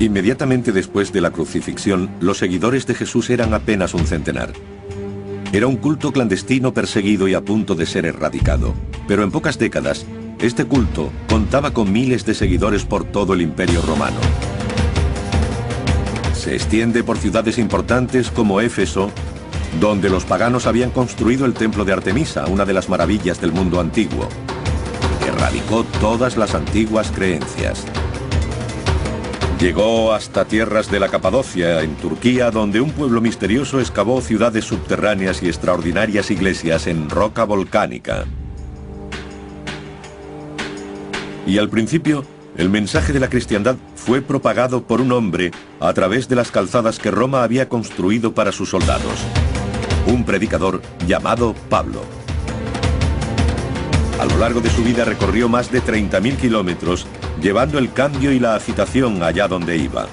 Inmediatamente después de la crucifixión, los seguidores de Jesús eran apenas un centenar. Era un culto clandestino perseguido y a punto de ser erradicado. Pero en pocas décadas, este culto contaba con miles de seguidores por todo el Imperio Romano. Se extiende por ciudades importantes como Éfeso, donde los paganos habían construido el templo de Artemisa, una de las maravillas del mundo antiguo. Erradicó todas las antiguas creencias. Llegó hasta tierras de la Capadocia, en Turquía, donde un pueblo misterioso excavó ciudades subterráneas y extraordinarias iglesias en roca volcánica. Y al principio, el mensaje de la cristiandad fue propagado por un hombre a través de las calzadas que Roma había construido para sus soldados. Un predicador llamado Pablo. A lo largo de su vida recorrió más de 30.000 kilómetros, llevando el cambio y la agitación allá donde iba.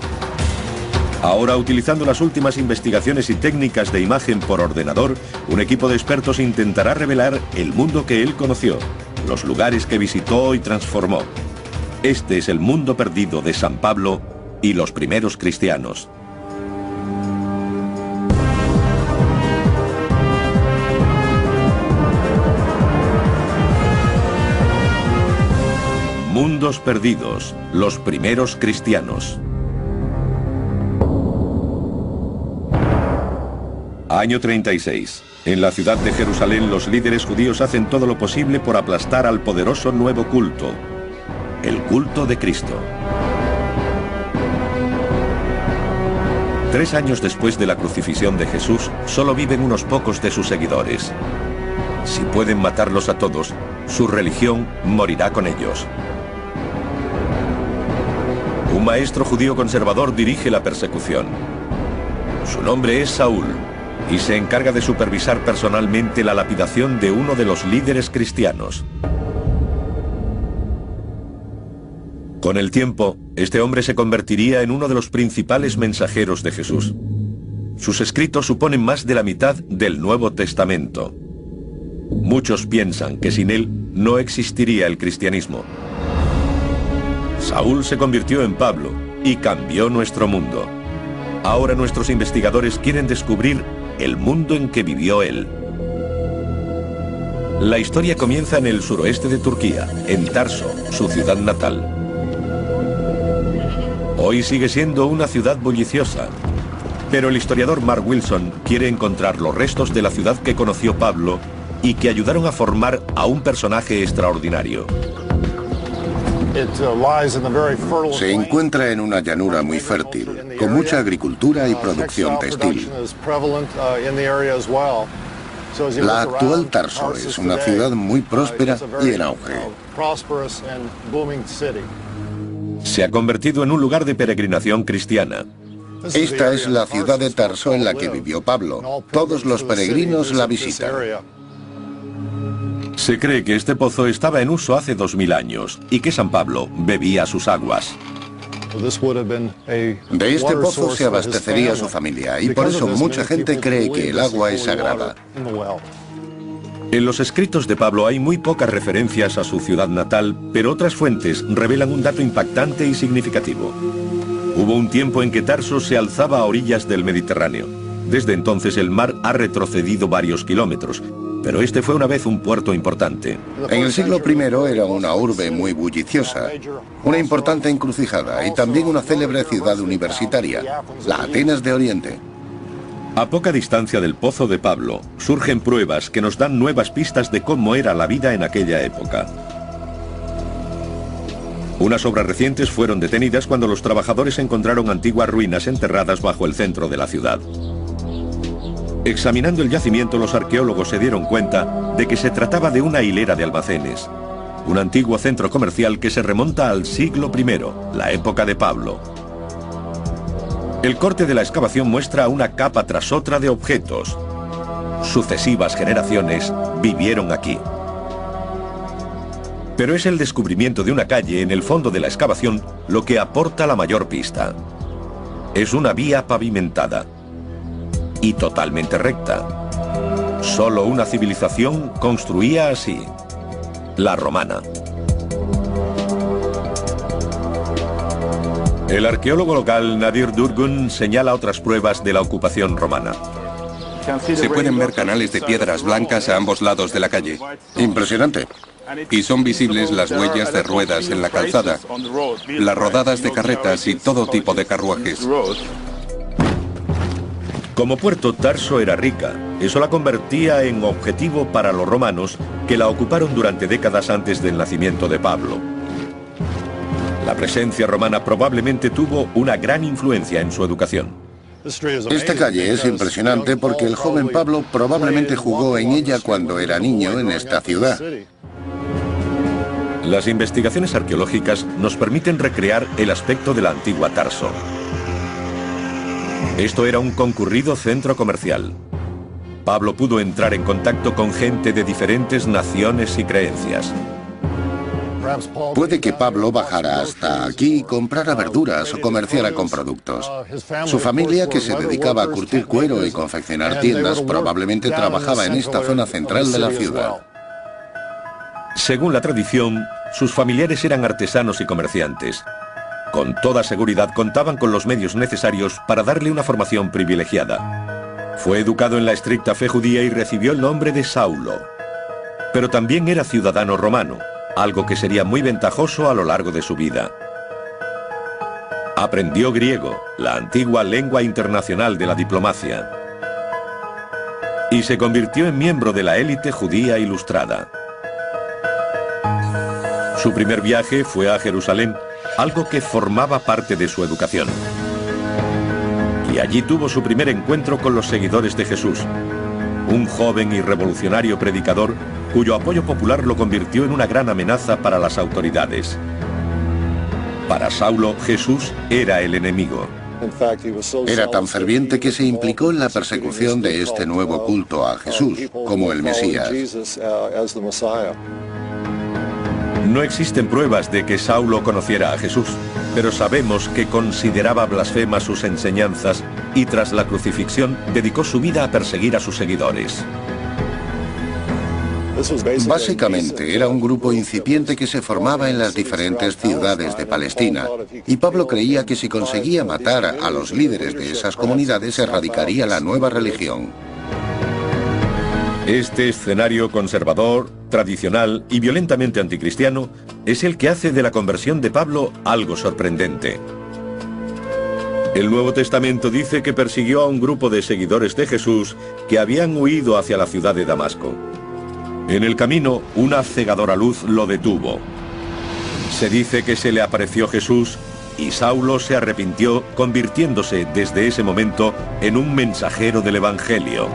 Ahora, utilizando las últimas investigaciones y técnicas de imagen por ordenador, un equipo de expertos intentará revelar el mundo que él conoció, los lugares que visitó y transformó. Este es el mundo perdido de San Pablo y los primeros cristianos. Mundos perdidos, los primeros cristianos. Año 36. En la ciudad de Jerusalén, los líderes judíos hacen todo lo posible por aplastar al poderoso nuevo culto, el culto de Cristo. 3 años después de la crucifixión de Jesús, solo viven unos pocos de sus seguidores. Si pueden matarlos a todos, su religión morirá con ellos. Un maestro judío conservador dirige la persecución. Su nombre es Saúl y se encarga de supervisar personalmente la lapidación de uno de los líderes cristianos. Con el tiempo, este hombre se convertiría en uno de los principales mensajeros de Jesús. Sus escritos suponen más de la mitad del Nuevo Testamento. Muchos piensan que sin él no existiría el cristianismo. Saúl se convirtió en Pablo y cambió nuestro mundo. Ahora nuestros investigadores quieren descubrir el mundo en que vivió él. La historia comienza en el suroeste de Turquía, en Tarso, su ciudad natal. Hoy sigue siendo una ciudad bulliciosa, pero el historiador Mark Wilson quiere encontrar los restos de la ciudad que conoció Pablo y que ayudaron a formar a un personaje extraordinario. Se encuentra en una llanura muy fértil, con mucha agricultura y producción textil. La actual Tarso es una ciudad muy próspera y en auge. Se ha convertido en un lugar de peregrinación cristiana. Esta es la ciudad de Tarso en la que vivió Pablo. Todos los peregrinos la visitan. Se cree que este pozo estaba en uso hace 2000 años y que San Pablo bebía sus aguas. De este pozo se abastecería su familia y por eso mucha gente cree que el agua es sagrada. En los escritos de Pablo hay muy pocas referencias a su ciudad natal, pero otras fuentes revelan un dato impactante y significativo. Hubo un tiempo en que Tarso se alzaba a orillas del Mediterráneo. Desde entonces el mar ha retrocedido varios kilómetros, pero este fue una vez un puerto importante. En el siglo I era una urbe muy bulliciosa, una importante encrucijada y también una célebre ciudad universitaria, la Atenas de Oriente. A poca distancia del pozo de Pablo, surgen pruebas que nos dan nuevas pistas de cómo era la vida en aquella época. Unas obras recientes fueron detenidas cuando los trabajadores encontraron antiguas ruinas enterradas bajo el centro de la ciudad. Examinando el yacimiento, los arqueólogos se dieron cuenta de que se trataba de una hilera de almacenes, un antiguo centro comercial que se remonta al siglo I, la época de Pablo. El corte de la excavación muestra una capa tras otra de objetos. Sucesivas generaciones vivieron aquí. Pero es el descubrimiento de una calle en el fondo de la excavación lo que aporta la mayor pista. Es una vía pavimentada y totalmente recta. Solo una civilización construía así, la romana. El arqueólogo local Nadir Durgun señala otras pruebas de la ocupación romana. Se pueden ver canales de piedras blancas a ambos lados de la calle. Impresionante. Y son visibles las huellas de ruedas en la calzada, las rodadas de carretas y todo tipo de carruajes. Como puerto, Tarso era rica. Eso la convertía en objetivo para los romanos, que la ocuparon durante décadas antes del nacimiento de Pablo. La presencia romana probablemente tuvo una gran influencia en su educación. Esta calle es impresionante porque el joven Pablo probablemente jugó en ella cuando era niño en esta ciudad. Las investigaciones arqueológicas nos permiten recrear el aspecto de la antigua Tarso. Esto era un concurrido centro comercial. Pablo pudo entrar en contacto con gente de diferentes naciones y creencias. Puede que Pablo bajara hasta aquí y comprara verduras o comerciara con productos. Su familia, que se dedicaba a curtir cuero y confeccionar tiendas, probablemente trabajaba en esta zona central de la ciudad. Según la tradición, sus familiares eran artesanos y comerciantes. Con toda seguridad contaban con los medios necesarios para darle una formación privilegiada. Fue educado en la estricta fe judía y recibió el nombre de Saulo. Pero también era ciudadano romano, algo que sería muy ventajoso a lo largo de su vida. Aprendió griego, la antigua lengua internacional de la diplomacia, y se convirtió en miembro de la élite judía ilustrada. Su primer viaje fue a Jerusalén, algo que formaba parte de su educación. Y allí tuvo su primer encuentro con los seguidores de Jesús, un joven y revolucionario predicador cuyo apoyo popular lo convirtió en una gran amenaza para las autoridades. Para Saulo, Jesús era el enemigo. Era tan ferviente que se implicó en la persecución de este nuevo culto a Jesús como el Mesías. No existen pruebas de que Saulo conociera a Jesús, pero sabemos que consideraba blasfemas sus enseñanzas y tras la crucifixión dedicó su vida a perseguir a sus seguidores. Básicamente era un grupo incipiente que se formaba en las diferentes ciudades de Palestina, y Pablo creía que si conseguía matar a los líderes de esas comunidades erradicaría la nueva religión. Este escenario conservador, tradicional y violentamente anticristiano es el que hace de la conversión de Pablo algo sorprendente. El Nuevo Testamento dice que persiguió a un grupo de seguidores de Jesús que habían huido hacia la ciudad de Damasco. En el camino, una cegadora luz lo detuvo. Se dice que se le apareció Jesús y Saulo se arrepintió, convirtiéndose desde ese momento en un mensajero del Evangelio.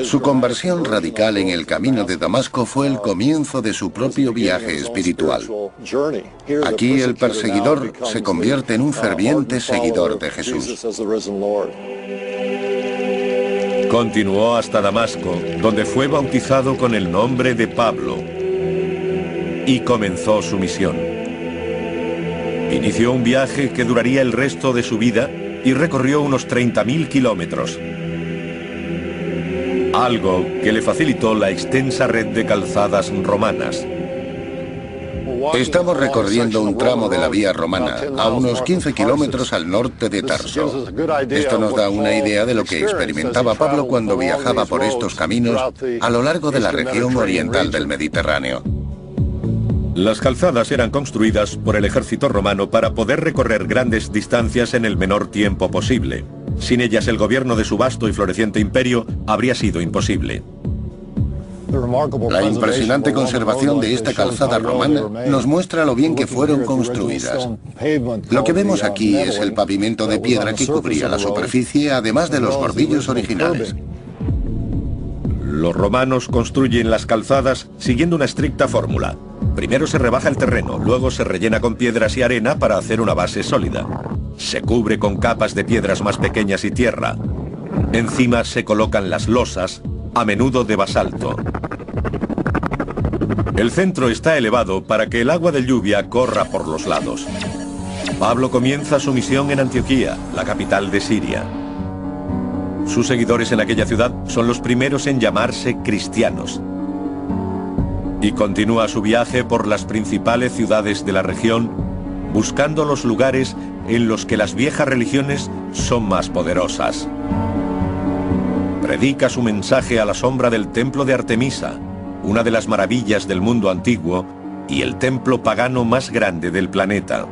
Su conversión radical en el camino de Damasco fue el comienzo de su propio viaje espiritual. Aquí el perseguidor se convierte en un ferviente seguidor de Jesús. Continuó hasta Damasco, donde fue bautizado con el nombre de Pablo y comenzó su misión. Inició un viaje que duraría el resto de su vida y recorrió unos 30.000 kilómetros. Algo que le facilitó la extensa red de calzadas romanas. Estamos recorriendo un tramo de la vía romana, a unos 15 kilómetros al norte de Tarso. Esto nos da una idea de lo que experimentaba Pablo cuando viajaba por estos caminos a lo largo de la región oriental del Mediterráneo. Las calzadas eran construidas por el ejército romano para poder recorrer grandes distancias en el menor tiempo posible. Sin ellas, el gobierno de su vasto y floreciente imperio habría sido imposible. La impresionante conservación de esta calzada romana nos muestra lo bien que fueron construidas. Lo que vemos aquí es el pavimento de piedra que cubría la superficie, además de los bordillos originales. Los romanos construyen las calzadas siguiendo una estricta fórmula. Primero se rebaja el terreno, luego se rellena con piedras y arena para hacer una base sólida. Se cubre con capas de piedras más pequeñas y tierra. Encima se colocan las losas, a menudo de basalto. El centro está elevado para que el agua de lluvia corra por los lados. Pablo comienza su misión en Antioquía, la capital de Siria. Sus seguidores en aquella ciudad son los primeros en llamarse cristianos. Y continúa su viaje por las principales ciudades de la región, buscando los lugares en los que las viejas religiones son más poderosas. Predica su mensaje a la sombra del templo de Artemisa, una de las maravillas del mundo antiguo y el templo pagano más grande del planeta.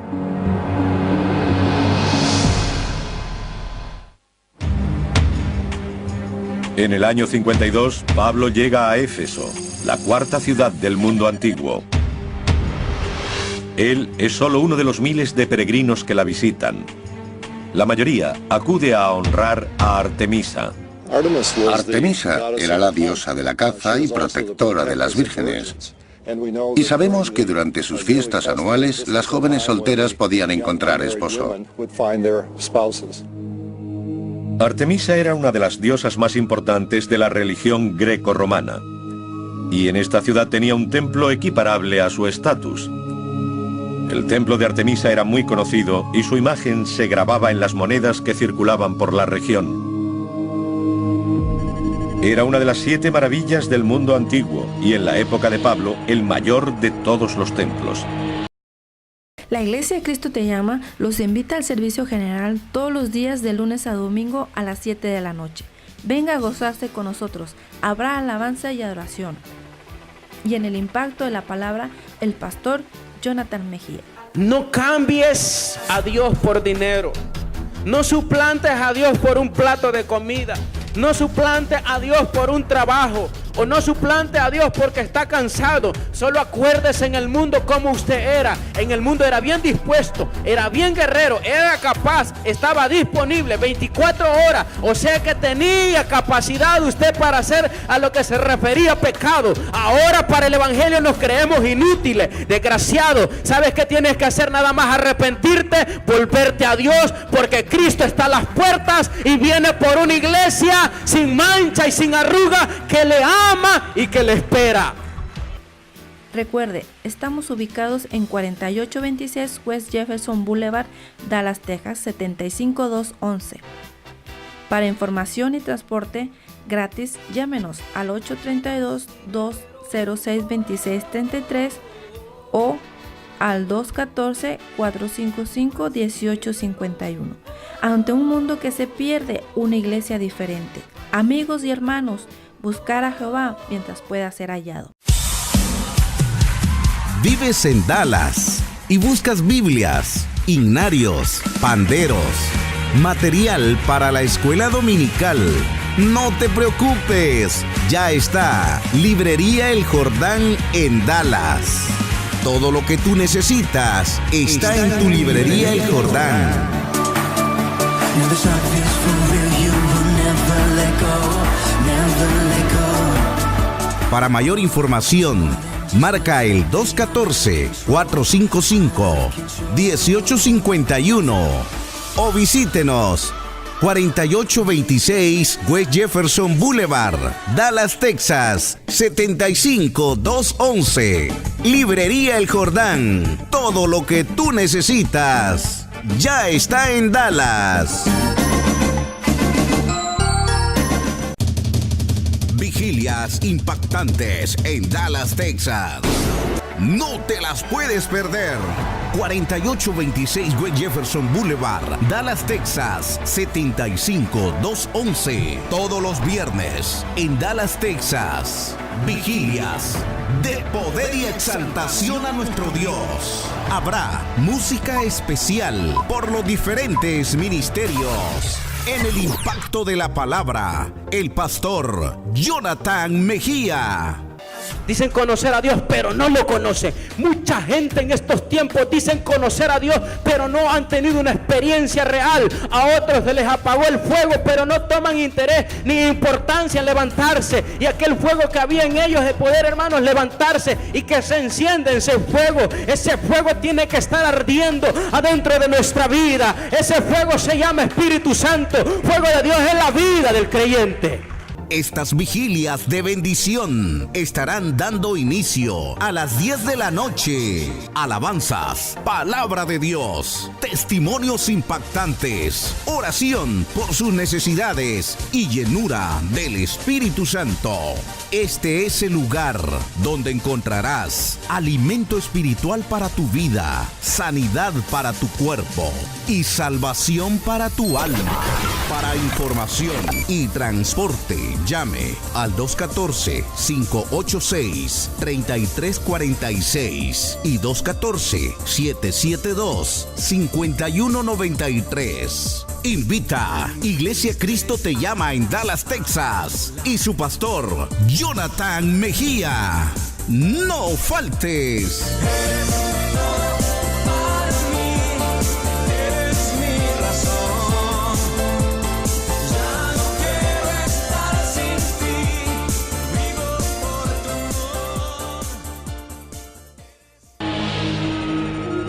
En el año 52, Pablo llega a Éfeso, la cuarta ciudad del mundo antiguo. Él es solo uno de los miles de peregrinos que la visitan. La mayoría acude a honrar a Artemisa. Artemisa era la diosa de la caza y protectora de las vírgenes. Y sabemos que durante sus fiestas anuales, las jóvenes solteras podían encontrar esposo. Artemisa era una de las diosas más importantes de la religión greco-romana. Y en esta ciudad tenía un templo equiparable a su estatus. El templo de Artemisa era muy conocido y su imagen se grababa en las monedas que circulaban por la región. Era una de las 7 maravillas del mundo antiguo y en la época de Pablo, el mayor de todos los templos. La Iglesia de Cristo Te Llama los invita al servicio general todos los días de lunes a domingo a las 7 de la noche. Venga a gozarse con nosotros. Habrá alabanza y adoración. Y en el impacto de la palabra, el pastor Jonathan Mejía. No cambies a Dios por dinero. No suplantes a Dios por un plato de comida. No suplante a Dios por un trabajo. O no suplante a Dios porque está cansado. Solo acuérdese en el mundo como usted era. En el mundo era bien dispuesto, era bien guerrero, era capaz, estaba disponible 24 horas. O sea que tenía capacidad usted para hacer a lo que se refería a pecado. Ahora para el evangelio nos creemos inútiles, desgraciados. ¿Sabes qué tienes que hacer? Nada más arrepentirte, volverte a Dios, porque Cristo está a las puertas y viene por una iglesia sin mancha y sin arruga que le ama y que le espera. Recuerde, estamos ubicados en 4826 West Jefferson Boulevard, Dallas, Texas 75211. Para información y transporte gratis, llámenos al 832-206-2633 o al 214-455-1851. Ante un mundo que se pierde, una iglesia diferente. Amigos y hermanos, buscar a Jehová mientras pueda ser hallado. Vives en Dallas y buscas Biblias, himnarios, panderos, material para la escuela dominical. No te preocupes, ya está Librería El Jordán en Dallas. Todo lo que tú necesitas está en tu Librería El Jordán. Para mayor información, marca el 214-455-1851 o visítenos 4826 West Jefferson Boulevard, Dallas, Texas 75211. Librería El Jordán. Todo lo que tú necesitas ya está en Dallas. Vigilias impactantes en Dallas, Texas. No te las puedes perder. 4826 West Jefferson Boulevard, Dallas, Texas 75211. Todos los viernes en Dallas, Texas. Vigilias de poder y exaltación a nuestro Dios. Habrá música especial por los diferentes ministerios. En el impacto de la palabra, el pastor Jonathan Mejía. Dicen conocer a Dios, pero no lo conocen. Mucha gente en estos tiempos dicen conocer a Dios, pero no han tenido una experiencia real. A otros se les apagó el fuego, pero no toman interés ni importancia en levantarse. Y aquel fuego que había en ellos de poder, hermanos, levantarse y que se encienda ese fuego tiene que estar ardiendo adentro de nuestra vida. Ese fuego se llama Espíritu Santo. Fuego de Dios es la vida del creyente. Estas vigilias de bendición estarán dando inicio a las 10 de la noche. Alabanzas, palabra de Dios, testimonios impactantes, oración por sus necesidades y llenura del Espíritu Santo. Este es el lugar donde encontrarás alimento espiritual para tu vida, sanidad para tu cuerpo y salvación para tu alma. Para información y transporte, llame al 214-586-3346 y 214-772-5193. Invita Iglesia Cristo Te Llama en Dallas, Texas, y su pastor Jonathan Mejía. No faltes.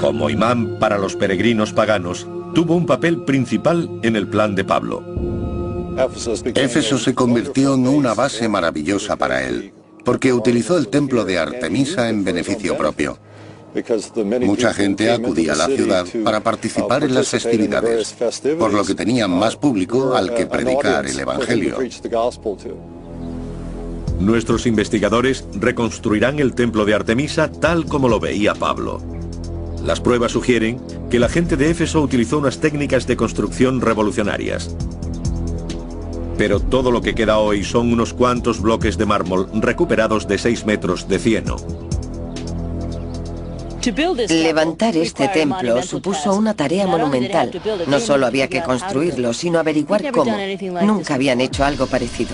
Como imán para los peregrinos paganos, tuvo un papel principal en el plan de Pablo. Éfeso se convirtió en una base maravillosa para él, porque utilizó el templo de Artemisa en beneficio propio. Mucha gente acudía a la ciudad para participar en las festividades, por lo que tenían más público al que predicar el Evangelio. Nuestros investigadores reconstruirán el templo de Artemisa tal como lo veía Pablo. Las pruebas sugieren que la gente de Éfeso utilizó unas técnicas de construcción revolucionarias. Pero todo lo que queda hoy son unos cuantos bloques de mármol recuperados de 6 metros de cieno. Levantar este templo supuso una tarea monumental. No solo había que construirlo, sino averiguar cómo. Nunca habían hecho algo parecido.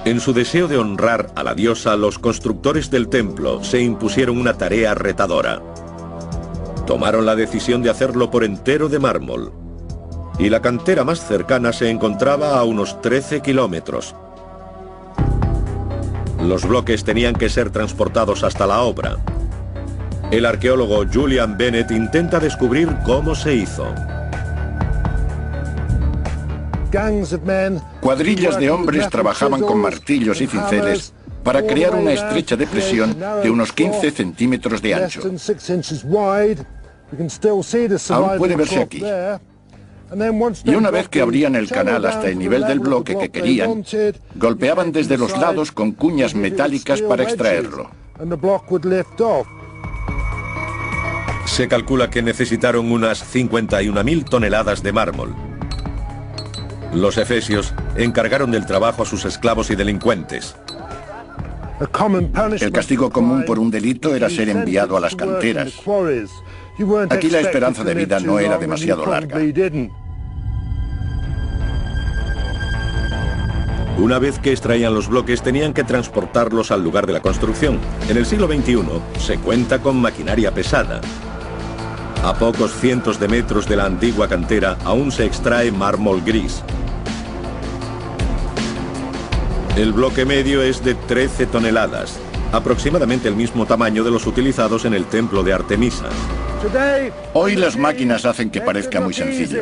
En su deseo de honrar a la diosa, los constructores del templo se impusieron una tarea retadora. Tomaron la decisión de hacerlo por entero de mármol. Y la cantera más cercana se encontraba a unos 13 kilómetros. Los bloques tenían que ser transportados hasta la obra. El arqueólogo Julian Bennett intenta descubrir cómo se hizo. Cuadrillas de hombres trabajaban con martillos y cinceles para crear una estrecha depresión de unos 15 centímetros de ancho. Aún puede verse aquí. Y una vez que abrían el canal hasta el nivel del bloque que querían, golpeaban desde los lados con cuñas metálicas para extraerlo. Se calcula que necesitaron unas 51.000 toneladas de mármol. Los efesios encargaron del trabajo a sus esclavos y delincuentes. El castigo común por un delito era ser enviado a las canteras. Aquí la esperanza de vida no era demasiado larga. Una vez que extraían los bloques, tenían que transportarlos al lugar de la construcción. En el siglo XXI se cuenta con maquinaria pesada. A pocos cientos de metros de la antigua cantera aún se extrae mármol gris. El bloque medio es de 13 toneladas, aproximadamente el mismo tamaño de los utilizados en el templo de Artemisa. Hoy las máquinas hacen que parezca muy sencillo,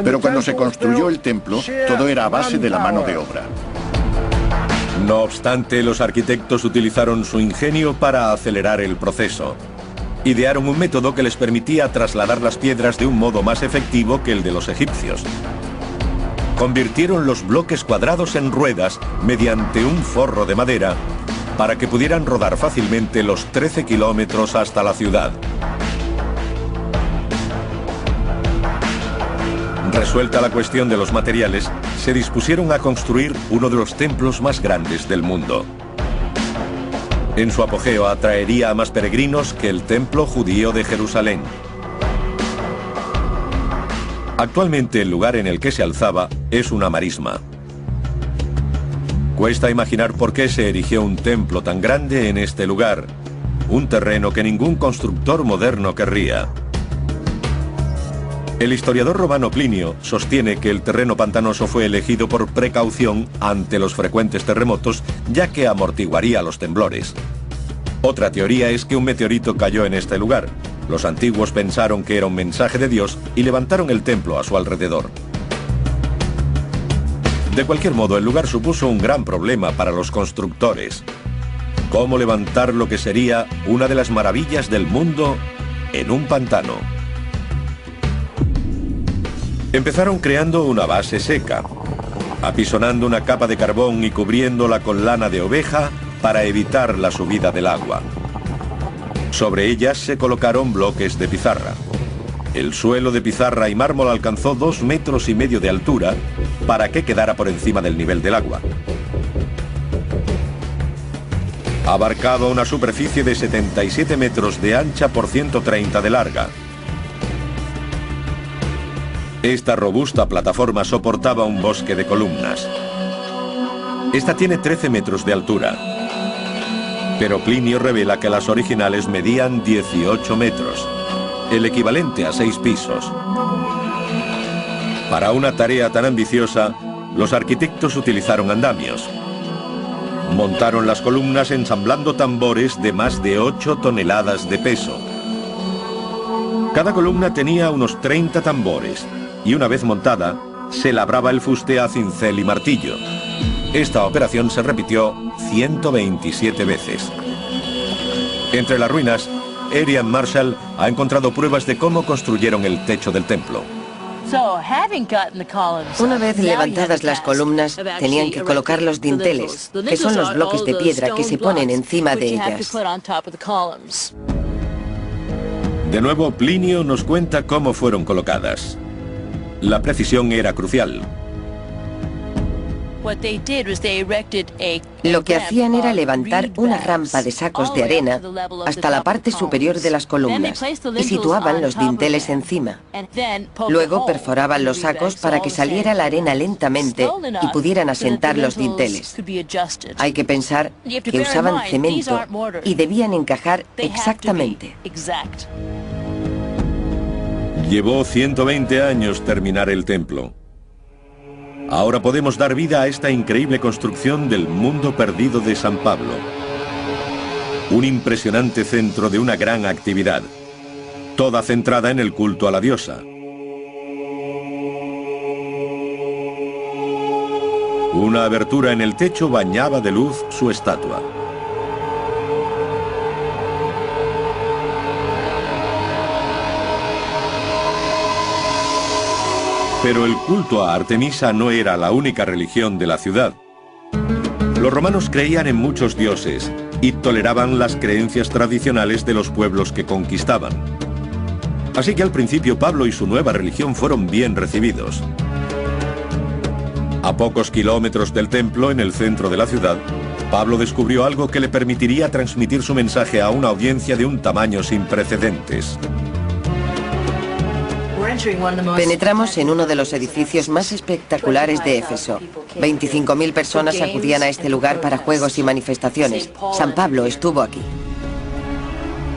pero cuando se construyó el templo, todo era a base de la mano de obra. No obstante, los arquitectos utilizaron su ingenio para acelerar el proceso. Idearon un método que les permitía trasladar las piedras de un modo más efectivo que el de los egipcios. Convirtieron los bloques cuadrados en ruedas mediante un forro de madera para que pudieran rodar fácilmente los 13 kilómetros hasta la ciudad. Resuelta la cuestión de los materiales, se dispusieron a construir uno de los templos más grandes del mundo. En su apogeo atraería a más peregrinos que el templo judío de Jerusalén. Actualmente el lugar en el que se alzaba es una marisma. Cuesta imaginar por qué se erigió un templo tan grande en este lugar, un terreno que ningún constructor moderno querría. El historiador romano Plinio sostiene que el terreno pantanoso fue elegido por precaución ante los frecuentes terremotos, ya que amortiguaría los temblores. Otra teoría es que un meteorito cayó en este lugar. Los antiguos pensaron que era un mensaje de Dios y levantaron el templo a su alrededor. De cualquier modo, el lugar supuso un gran problema para los constructores. ¿Cómo levantar lo que sería una de las maravillas del mundo en un pantano? Empezaron creando una base seca, apisonando una capa de carbón y cubriéndola con lana de oveja para evitar la subida del agua. Sobre ellas se colocaron bloques de pizarra. El suelo de pizarra y mármol alcanzó 2,5 metros de altura para que quedara por encima del nivel del agua. Abarcaba una superficie de 77 metros de ancha por 130 de larga. Esta robusta plataforma soportaba un bosque de columnas. Esta tiene 13 metros de altura, pero Plinio revela que las originales medían 18 metros, el equivalente a 6 pisos. Para una tarea tan ambiciosa, los arquitectos utilizaron andamios. Montaron las columnas ensamblando tambores de más de 8 toneladas de peso. Cada columna tenía unos 30 tambores y una vez montada, se labraba el fuste a cincel y martillo. Esta operación se repitió 127 veces. Entre las ruinas, Arian Marshall ha encontrado pruebas de cómo construyeron el techo del templo. Una vez levantadas las columnas, tenían que colocar los dinteles, que son los bloques de piedra que se ponen encima de ellas. De nuevo, Plinio nos cuenta cómo fueron colocadas. La precisión era crucial. Lo que hacían era levantar una rampa de sacos de arena hasta la parte superior de las columnas y situaban los dinteles encima. Luego perforaban los sacos para que saliera la arena lentamente y pudieran asentar los dinteles. Hay que pensar que usaban cemento y debían encajar exactamente. Llevó 120 años terminar el templo. Ahora podemos dar vida a esta increíble construcción del mundo perdido de San Pablo. Un impresionante centro de una gran actividad, toda centrada en el culto a la diosa. Una abertura en el techo bañaba de luz su estatua. Pero el culto a Artemisa no era la única religión de la ciudad. Los romanos creían en muchos dioses y toleraban las creencias tradicionales de los pueblos que conquistaban. Así que al principio Pablo y su nueva religión fueron bien recibidos. A pocos kilómetros del templo, en el centro de la ciudad, Pablo descubrió algo que le permitiría transmitir su mensaje a una audiencia de un tamaño sin precedentes. Penetramos en uno de los edificios más espectaculares de Éfeso. 25.000 personas acudían a este lugar para juegos y manifestaciones. San Pablo estuvo aquí.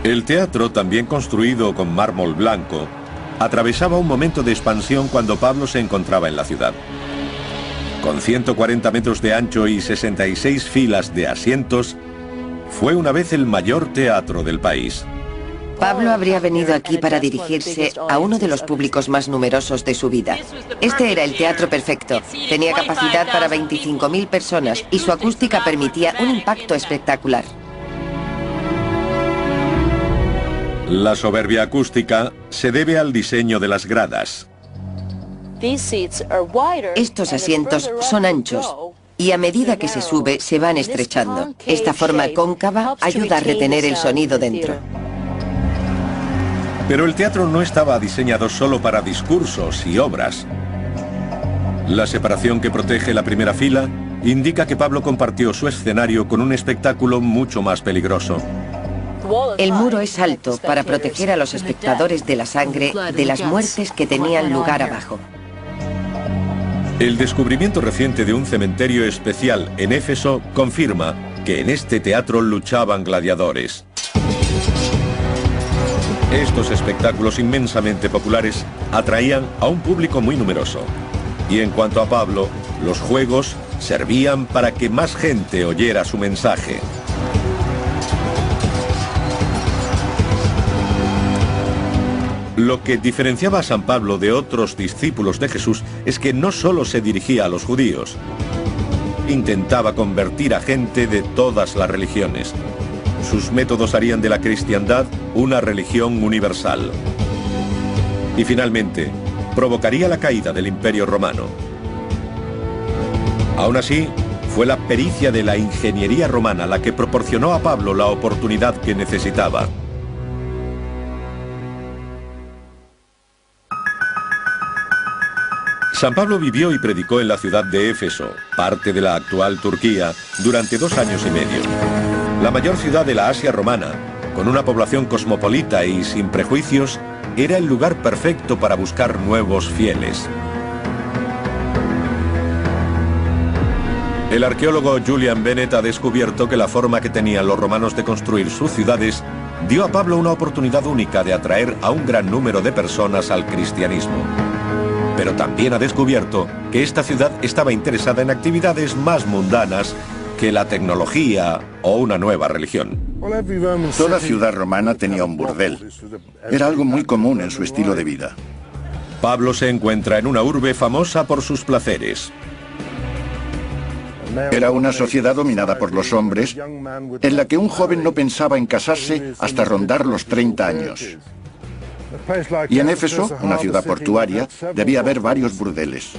El teatro, también construido con mármol blanco, atravesaba un momento de expansión cuando Pablo se encontraba en la ciudad. Con 140 metros de ancho y 66 filas de asientos, fue una vez el mayor teatro del país. Pablo habría venido aquí para dirigirse a uno de los públicos más numerosos de su vida. Este era el teatro perfecto. Tenía capacidad para 25.000 personas y su acústica permitía un impacto espectacular. La soberbia acústica se debe al diseño de las gradas. Estos asientos son anchos y a medida que se sube se van estrechando. Esta forma cóncava ayuda a retener el sonido dentro. Pero el teatro no estaba diseñado solo para discursos y obras. La separación que protege la primera fila indica que Pablo compartió su escenario con un espectáculo mucho más peligroso. El muro es alto para proteger a los espectadores de la sangre de las muertes que tenían lugar abajo. El descubrimiento reciente de un cementerio especial en Éfeso confirma que en este teatro luchaban gladiadores. Estos espectáculos inmensamente populares atraían a un público muy numeroso. Y en cuanto a Pablo, los juegos servían para que más gente oyera su mensaje. Lo que diferenciaba a San Pablo de otros discípulos de Jesús es que no solo se dirigía a los judíos, intentaba convertir a gente de todas las religiones. Sus métodos harían de la cristiandad una religión universal. Y finalmente, provocaría la caída del Imperio Romano. Aún así, fue la pericia de la ingeniería romana la que proporcionó a Pablo la oportunidad que necesitaba. San Pablo vivió y predicó en la ciudad de Éfeso, parte de la actual Turquía, durante 2 años y medio. La mayor ciudad de la Asia romana, con una población cosmopolita y sin prejuicios, era el lugar perfecto para buscar nuevos fieles. El arqueólogo Julian Bennett ha descubierto que la forma que tenían los romanos de construir sus ciudades dio a Pablo una oportunidad única de atraer a un gran número de personas al cristianismo. Pero también ha descubierto que esta ciudad estaba interesada en actividades más mundanas que la tecnología o una nueva religión. Toda ciudad romana tenía un burdel. Era algo muy común en su estilo de vida. Pablo se encuentra en una urbe famosa por sus placeres. Era una sociedad dominada por los hombres, en la que un joven no pensaba en casarse hasta rondar los 30 años. Y en Éfeso, una ciudad portuaria, debía haber varios burdeles.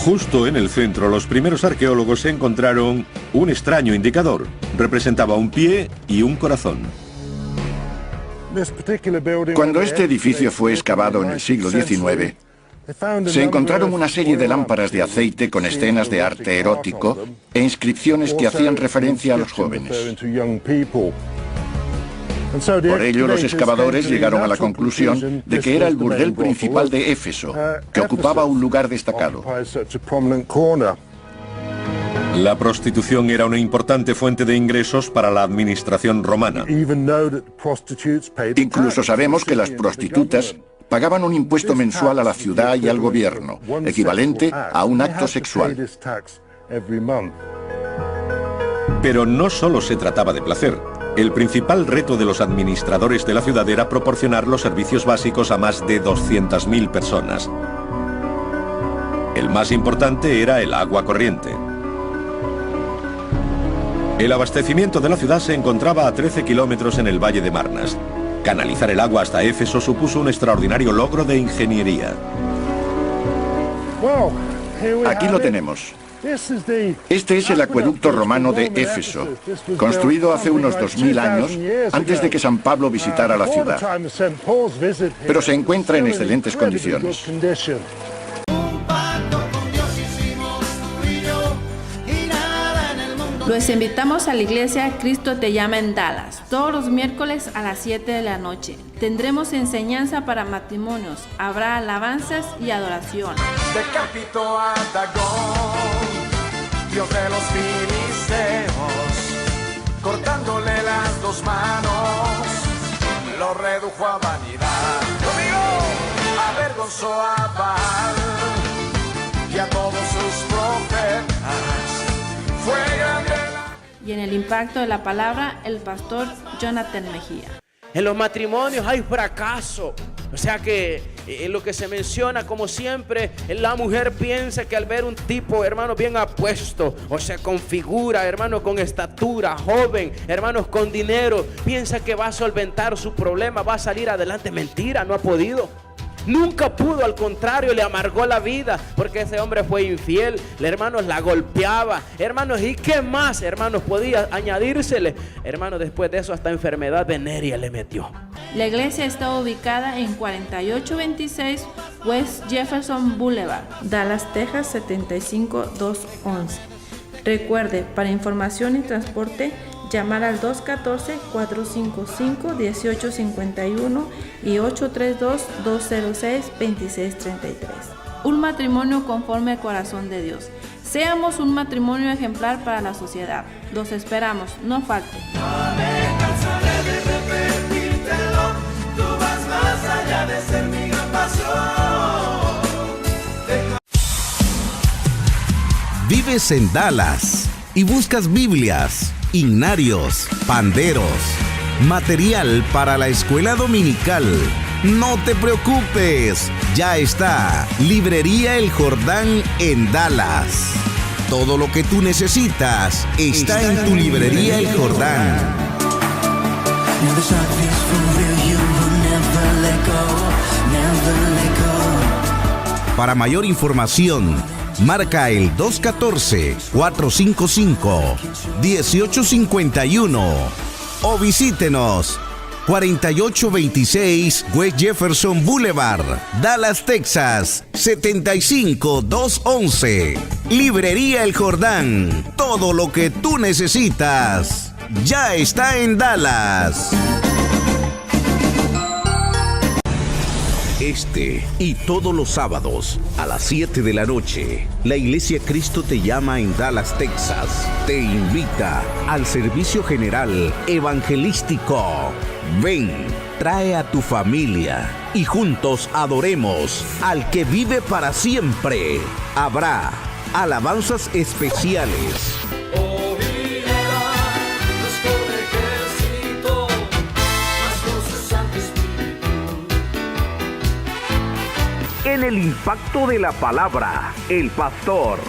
Justo en el centro, los primeros arqueólogos encontraron un extraño indicador. Representaba un pie y un corazón. Cuando este edificio fue excavado en el siglo XIX, se encontraron una serie de lámparas de aceite con escenas de arte erótico e inscripciones que hacían referencia a los jóvenes. Por ello, los excavadores llegaron a la conclusión de que era el burdel principal de Éfeso, que ocupaba un lugar destacado. La prostitución era una importante fuente de ingresos para la administración romana. Incluso sabemos que las prostitutas pagaban un impuesto mensual a la ciudad y al gobierno, equivalente a un acto sexual. Pero no solo se trataba de placer. El principal reto de los administradores de la ciudad era proporcionar los servicios básicos a más de 200.000 personas. El más importante era el agua corriente. El abastecimiento de la ciudad se encontraba a 13 kilómetros en el valle de Marnas. Canalizar el agua hasta Éfeso supuso un extraordinario logro de ingeniería. Aquí lo tenemos. Este es el acueducto romano de Éfeso, construido hace unos 2000 años, antes de que San Pablo visitara la ciudad. Pero se encuentra en excelentes condiciones. Los invitamos a la iglesia Cristo te llama en Dallas, todos los miércoles a las 7 de la noche. Tendremos enseñanza para matrimonios, habrá alabanzas y adoración. Decapitó a Dagón, dios de los filisteos, cortándole las 2 manos, lo redujo a vanidad. Conmigo avergonzó a Baal y a todos sus profetas. Fue grande. Y en el impacto de la palabra, el pastor Jonathan Mejía. En los matrimonios hay fracaso. O sea que lo que se menciona, como siempre, la mujer piensa que al ver un tipo, hermano, bien apuesto, o sea, con figura, hermano, con estatura, joven, hermanos, con dinero, piensa que va a solventar su problema, va a salir adelante. Mentira, no ha podido. Nunca pudo, al contrario, le amargó la vida, porque ese hombre fue infiel, hermanos, la golpeaba, hermanos, ¿y qué más, hermanos, podía añadírsele? Hermanos, después de eso hasta enfermedad venérea le metió. La iglesia está ubicada en 4826 West Jefferson Boulevard, Dallas, Texas 75211. Recuerde, para información y transporte, llamar al 214-455-1851 y 832-206-2633. Un matrimonio conforme al corazón de Dios. Seamos un matrimonio ejemplar para la sociedad. Los esperamos, no falte. No me cansaré de repetírtelo, tú vas más allá de ser mi gran pasión. Vives en Dallas y buscas Biblias, himnarios, panderos, material para la escuela dominical. No te preocupes, ya está Librería El Jordán en Dallas. Todo lo que tú necesitas está en tu Librería El Jordán. Para mayor información, marca el 214-455-1851 o visítenos 4826 West Jefferson Boulevard, Dallas, Texas 75211. Librería El Jordán. Todo lo que tú necesitas ya está en Dallas. Este y todos los sábados a las 7 de la noche, la Iglesia Cristo Te Llama en Dallas, Texas, te invita al servicio general evangelístico. Ven, trae a tu familia y juntos adoremos al que vive para siempre. Habrá alabanzas especiales. En el impacto de la palabra, el pastor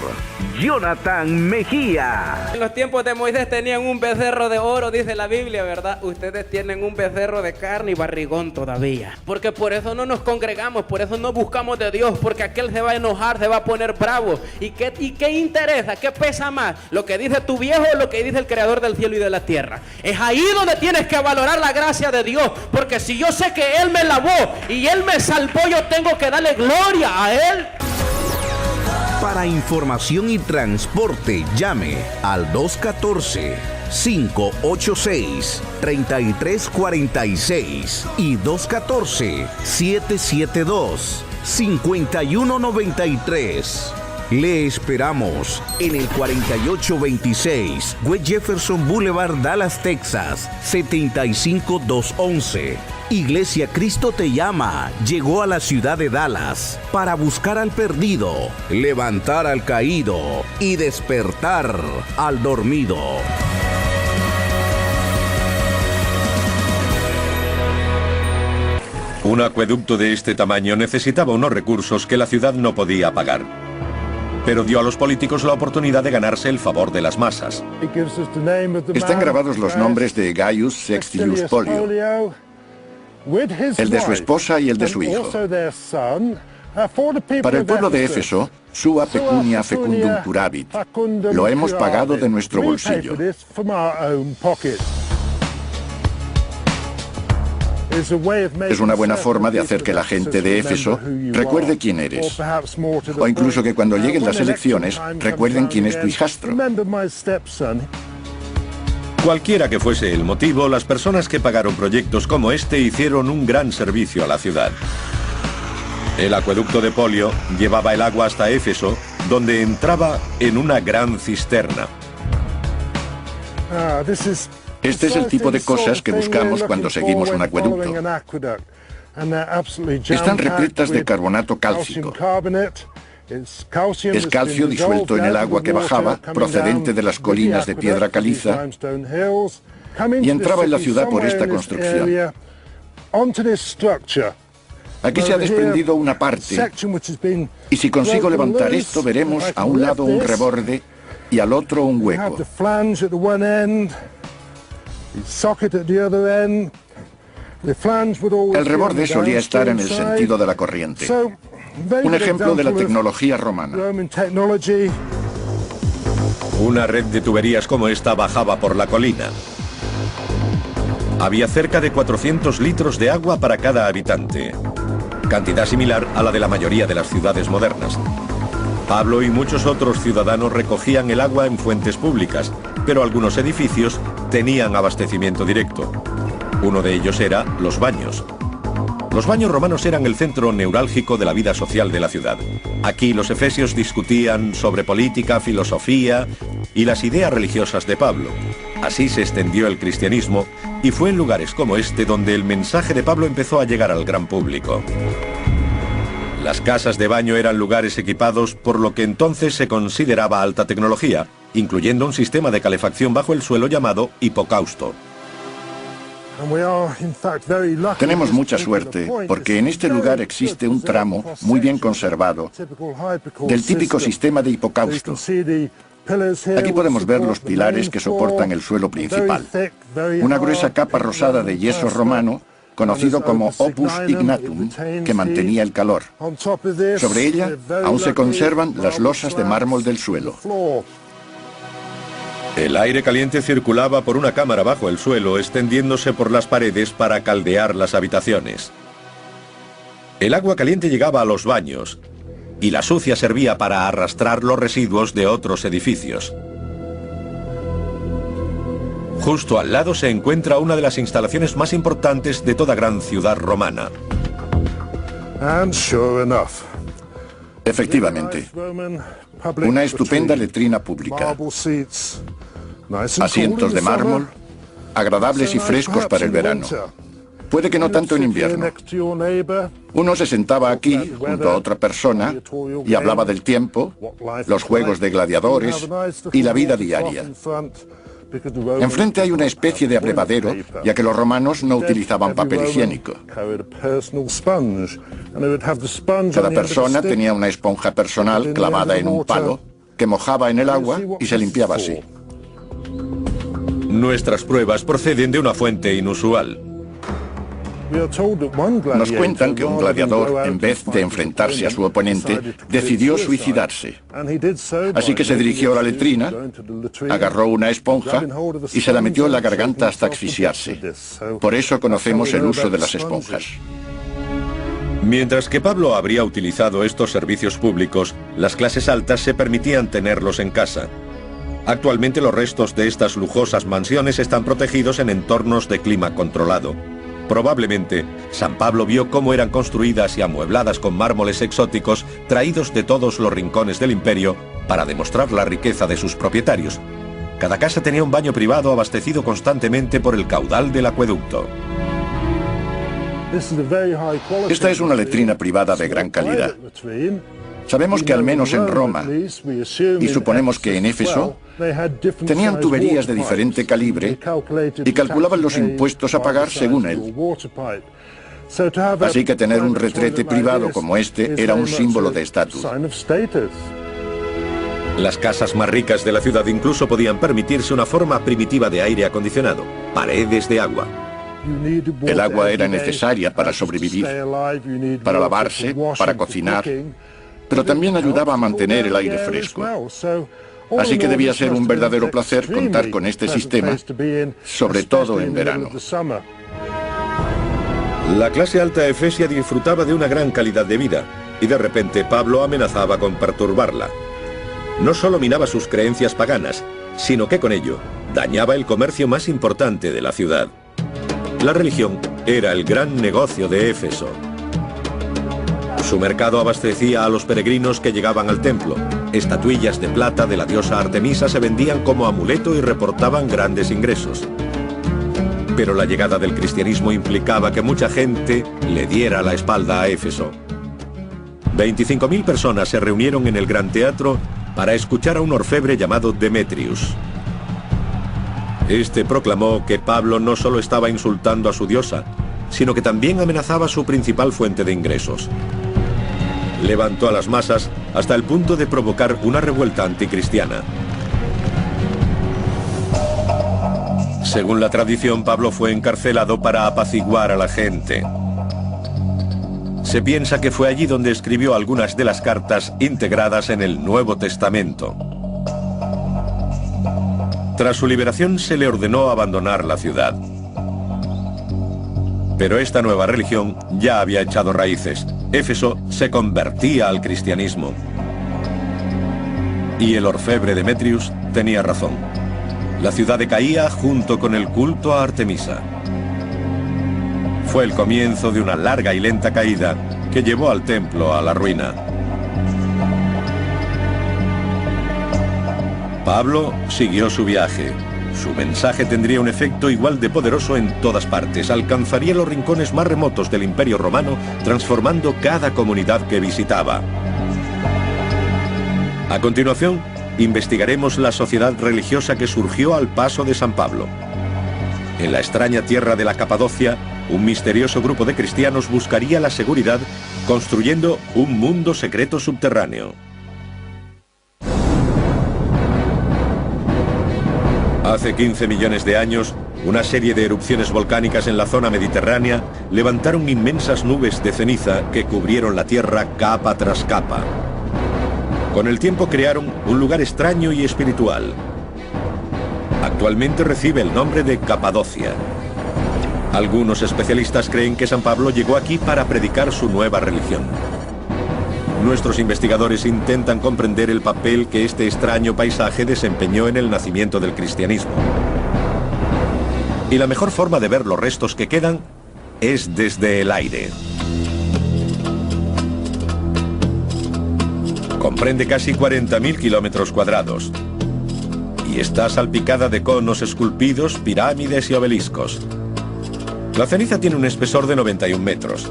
Jonathan Mejía. En los tiempos de Moisés tenían un becerro de oro, dice la Biblia, ¿verdad? Ustedes tienen un becerro de carne y barrigón todavía. Porque por eso no nos congregamos, por eso no buscamos de Dios, porque aquel se va a enojar, se va a poner bravo. ¿Y qué interesa? ¿Qué pesa más? ¿Lo que dice tu viejo o lo que dice el creador del cielo y de la tierra? Es ahí donde tienes que valorar la gracia de Dios, porque si yo sé que Él me lavó y Él me salvó, yo tengo que darle gloria a Él. Para información y transporte, llame al 214-586-3346 y 214-772-5193. Le esperamos en el 4826 West Jefferson Boulevard, Dallas, Texas, 75211. Iglesia Cristo Te Llama llegó a la ciudad de Dallas para buscar al perdido, levantar al caído y despertar al dormido. Un acueducto de este tamaño necesitaba unos recursos que la ciudad no podía pagar, pero dio a los políticos la oportunidad de ganarse el favor de las masas. Están grabados los nombres de Gaius Sextius Pollio, el de su esposa y el de su hijo. Para el pueblo de Éfeso, sua pecunia fecundum curavit. Lo hemos pagado de nuestro bolsillo. Es una buena forma de hacer que la gente de Éfeso recuerde quién eres. O incluso que cuando lleguen las elecciones, recuerden quién es tu hijastro. Cualquiera que fuese el motivo, las personas que pagaron proyectos como este hicieron un gran servicio a la ciudad. El acueducto de Pollio llevaba el agua hasta Éfeso, donde entraba en una gran cisterna. Este es el tipo de cosas que buscamos cuando seguimos un acueducto. Están repletas de carbonato cálcico. Es calcio disuelto en el agua que bajaba, procedente de las colinas de piedra caliza, y entraba en la ciudad por esta construcción. Aquí se ha desprendido una parte, y si consigo levantar esto, veremos a un lado un reborde y al otro un hueco. El reborde solía estar en el sentido de la corriente. Un ejemplo de la tecnología romana. Una red de tuberías como esta bajaba por la colina. Había cerca de 400 litros de agua para cada habitante, cantidad similar a la de la mayoría de las ciudades modernas. Pablo y muchos otros ciudadanos recogían el agua en fuentes públicas, pero algunos edificios tenían abastecimiento directo. Uno de ellos era los baños. Los baños romanos eran el centro neurálgico de la vida social de la ciudad. Aquí los efesios discutían sobre política, filosofía y las ideas religiosas de Pablo. Así se extendió el cristianismo y fue en lugares como este donde el mensaje de Pablo empezó a llegar al gran público. Las casas de baño eran lugares equipados por lo que entonces se consideraba alta tecnología, incluyendo un sistema de calefacción bajo el suelo llamado hipocausto. Tenemos mucha suerte porque en este lugar existe un tramo muy bien conservado del típico sistema de hipocausto. Aquí podemos ver los pilares que soportan el suelo principal. Una gruesa capa rosada de yeso romano, conocido como opus ignatum, que mantenía el calor. Sobre ella aún se conservan las losas de mármol del suelo. El aire caliente circulaba por una cámara bajo el suelo, extendiéndose por las paredes para caldear las habitaciones. El agua caliente llegaba a los baños y la sucia servía para arrastrar los residuos de otros edificios. Justo al lado se encuentra una de las instalaciones más importantes de toda gran ciudad romana. Efectivamente, una estupenda letrina pública. Asientos de mármol, agradables y frescos para el verano. Puede que no tanto en invierno. Uno se sentaba aquí, junto a otra persona, y hablaba del tiempo, los juegos de gladiadores y la vida diaria. Enfrente hay una especie de abrevadero, ya que los romanos no utilizaban papel higiénico. Cada persona tenía una esponja personal clavada en un palo, que mojaba en el agua y se limpiaba así. Nuestras pruebas proceden de una fuente inusual. Nos cuentan que un gladiador, en vez de enfrentarse a su oponente, decidió suicidarse. Así que se dirigió a la letrina, agarró una esponja y se la metió en la garganta hasta asfixiarse. Por eso conocemos el uso de las esponjas. Mientras que Pablo habría utilizado estos servicios públicos, las clases altas se permitían tenerlos en casa. Actualmente los restos de estas lujosas mansiones están protegidos en entornos de clima controlado. Probablemente, San Pablo vio cómo eran construidas y amuebladas con mármoles exóticos traídos de todos los rincones del imperio para demostrar la riqueza de sus propietarios. Cada casa tenía un baño privado abastecido constantemente por el caudal del acueducto. Esta es una letrina privada de gran calidad. Sabemos que al menos en Roma, y suponemos que en Éfeso, tenían tuberías de diferente calibre y calculaban los impuestos a pagar según él. Así que tener un retrete privado como este era un símbolo de estatus. Las casas más ricas de la ciudad incluso podían permitirse una forma primitiva de aire acondicionado, paredes de agua. El agua era necesaria para sobrevivir, para lavarse, para cocinar, pero también ayudaba a mantener el aire fresco. Así que debía ser un verdadero placer contar con este sistema, sobre todo en verano. La clase alta efesia disfrutaba de una gran calidad de vida, y de repente Pablo amenazaba con perturbarla. No solo minaba sus creencias paganas, sino que con ello dañaba el comercio más importante de la ciudad. La religión era el gran negocio de Éfeso. Su mercado abastecía a los peregrinos que llegaban al templo. Estatuillas de plata de la diosa Artemisa se vendían como amuleto y reportaban grandes ingresos. Pero la llegada del cristianismo implicaba que mucha gente le diera la espalda a Éfeso. 25.000 personas se reunieron en el gran teatro para escuchar a un orfebre llamado Demetrius. Este proclamó que Pablo no solo estaba insultando a su diosa, sino que también amenazaba su principal fuente de ingresos. Levantó a las masas hasta el punto de provocar una revuelta anticristiana. Según la tradición, Pablo fue encarcelado para apaciguar a la gente. Se piensa que fue allí donde escribió algunas de las cartas integradas en el Nuevo Testamento. Tras su liberación se le ordenó abandonar la ciudad. Pero esta nueva religión ya había echado raíces. Éfeso se convertía al cristianismo. Y el orfebre Demetrius tenía razón. La ciudad decaía junto con el culto a Artemisa. Fue el comienzo de una larga y lenta caída que llevó al templo a la ruina. Pablo siguió su viaje. Su mensaje tendría un efecto igual de poderoso en todas partes. Alcanzaría los rincones más remotos del Imperio Romano, transformando cada comunidad que visitaba. A continuación, investigaremos la sociedad religiosa que surgió al paso de San Pablo. En la extraña tierra de la Capadocia, un misterioso grupo de cristianos buscaría la seguridad construyendo un mundo secreto subterráneo. Hace 15 millones de años, una serie de erupciones volcánicas en la zona mediterránea levantaron inmensas nubes de ceniza que cubrieron la Tierra capa tras capa. Con el tiempo crearon un lugar extraño y espiritual. Actualmente recibe el nombre de Capadocia. Algunos especialistas creen que San Pablo llegó aquí para predicar su nueva religión. Nuestros investigadores intentan comprender el papel que este extraño paisaje desempeñó en el nacimiento del cristianismo. Y la mejor forma de ver los restos que quedan es desde el aire. Comprende casi 40.000 kilómetros cuadrados y está salpicada de conos esculpidos, pirámides y obeliscos. La ceniza tiene un espesor de 91 metros.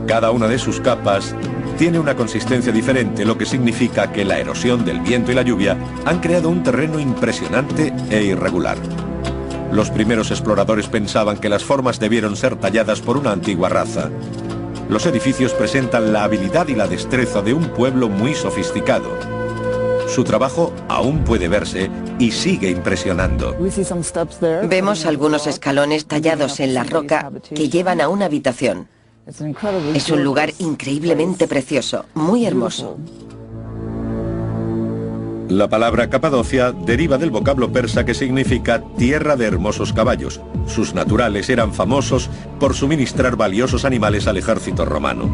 Cada una de sus capas tiene una consistencia diferente, lo que significa que la erosión del viento y la lluvia han creado un terreno impresionante e irregular. Los primeros exploradores pensaban que las formas debieron ser talladas por una antigua raza. Los edificios presentan la habilidad y la destreza de un pueblo muy sofisticado. Su trabajo aún puede verse y sigue impresionando. Vemos algunos escalones tallados en la roca que llevan a una habitación. Es un lugar increíblemente precioso, muy hermoso. La palabra Capadocia deriva del vocablo persa que significa tierra de hermosos caballos. Sus naturales eran famosos por suministrar valiosos animales al ejército romano.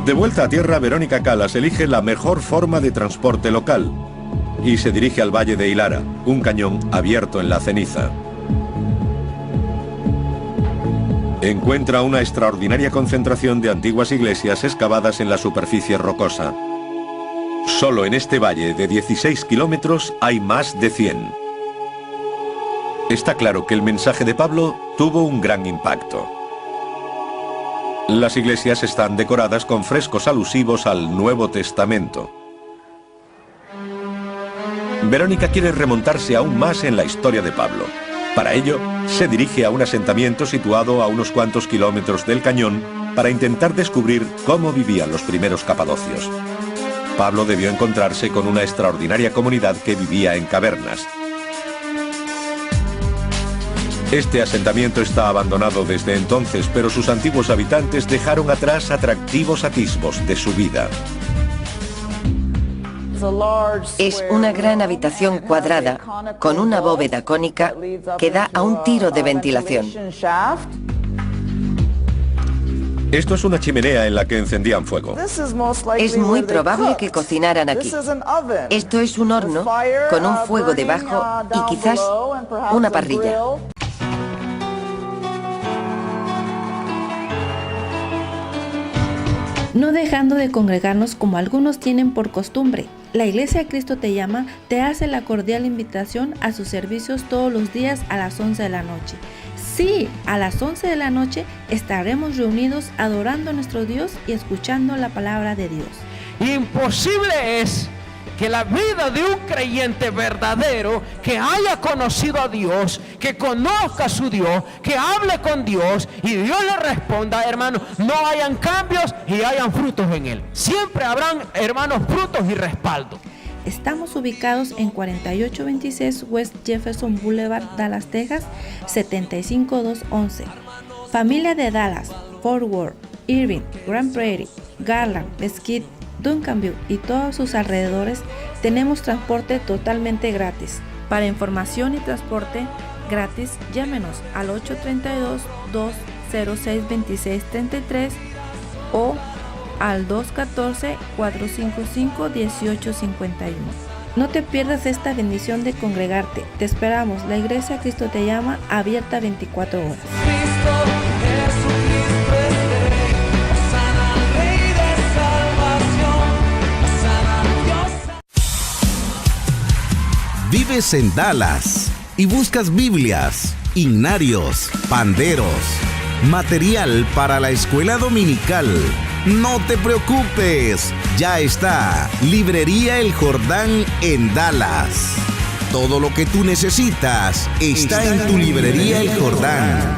De vuelta a tierra, Verónica Calas elige la mejor forma de transporte local y se dirige al valle de Hilara, un cañón abierto en la ceniza. Encuentra una extraordinaria concentración de antiguas iglesias excavadas en la superficie rocosa. Solo en este valle de 16 kilómetros hay más de 100. Está claro que el mensaje de Pablo tuvo un gran impacto. Las iglesias están decoradas con frescos alusivos al Nuevo Testamento. Verónica quiere remontarse aún más en la historia de Pablo. Para ello, se dirige a un asentamiento situado a unos cuantos kilómetros del cañón para intentar descubrir cómo vivían los primeros capadocios. Pablo debió encontrarse con una extraordinaria comunidad que vivía en cavernas. Este asentamiento está abandonado desde entonces, pero sus antiguos habitantes dejaron atrás atractivos atisbos de su vida. Es una gran habitación cuadrada con una bóveda cónica que da a un tiro de ventilación. Esto es una chimenea en la que encendían fuego. Es muy probable que cocinaran aquí. Esto es un horno con un fuego debajo y quizás una parrilla. No dejando de congregarnos como algunos tienen por costumbre, la Iglesia Cristo Te Llama te hace la cordial invitación a sus servicios todos los días a las 11 de la noche. Sí, a las 11 de la noche estaremos reunidos adorando a nuestro Dios y escuchando la palabra de Dios. Imposible es que la vida de un creyente verdadero que haya conocido a Dios, que conozca a su Dios, que hable con Dios y Dios le responda, hermano, no hayan cambios y hayan frutos en él. Siempre habrán, hermanos, frutos y respaldo. Estamos ubicados en 4826 West Jefferson Boulevard, Dallas, Texas, 75211. Familia de Dallas, Fort Worth, Irving, Grand Prairie, Garland, Mesquite, Duncanville y todos sus alrededores tenemos transporte totalmente gratis. Para información y transporte gratis, llámenos al 832-206-2633 o al 214-455-1851. No te pierdas esta bendición de congregarte. Te esperamos. La Iglesia Cristo Te Llama, abierta 24 horas. Vives en Dallas y buscas Biblias, himnarios, panderos, material para la escuela dominical. No te preocupes, ya está Librería El Jordán en Dallas. Todo lo que tú necesitas está en tu librería El Jordán.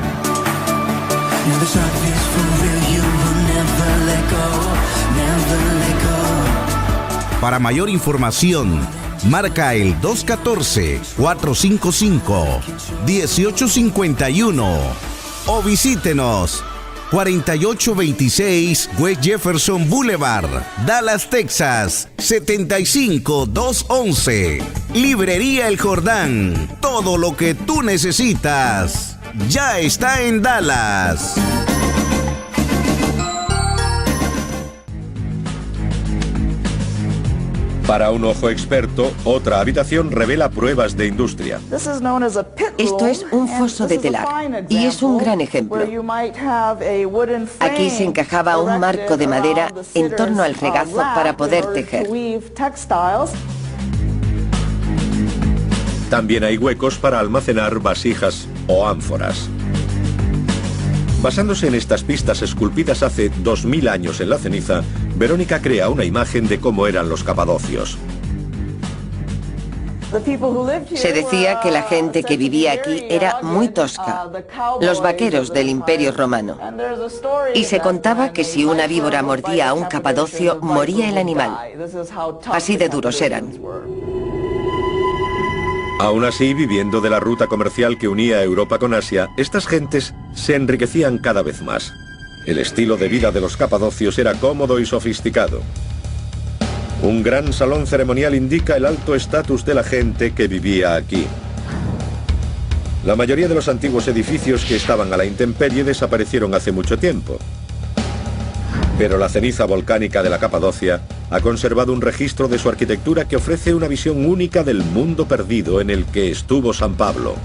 Para mayor información, marca el 214-455-1851 o visítenos 4826 West Jefferson Boulevard, Dallas, Texas 75211. Librería El Jordán. Todo lo que tú necesitas ya está en Dallas. Para un ojo experto, otra habitación revela pruebas de industria. Esto es un foso de telar y es un gran ejemplo. Aquí se encajaba un marco de madera en torno al regazo para poder tejer. También hay huecos para almacenar vasijas o ánforas. Basándose en estas pistas esculpidas hace 2000 años en la ceniza, Verónica crea una imagen de cómo eran los capadocios. Se decía que la gente que vivía aquí era muy tosca, los vaqueros del Imperio Romano. Y se contaba que si una víbora mordía a un capadocio, moría el animal. Así de duros eran. Aún así, viviendo de la ruta comercial que unía Europa con Asia, estas gentes se enriquecían cada vez más. El estilo de vida de los capadocios era cómodo y sofisticado. Un gran salón ceremonial indica el alto estatus de la gente que vivía aquí. La mayoría de los antiguos edificios que estaban a la intemperie desaparecieron hace mucho tiempo. Pero la ceniza volcánica de la Capadocia ha conservado un registro de su arquitectura que ofrece una visión única del mundo perdido en el que estuvo San Pablo.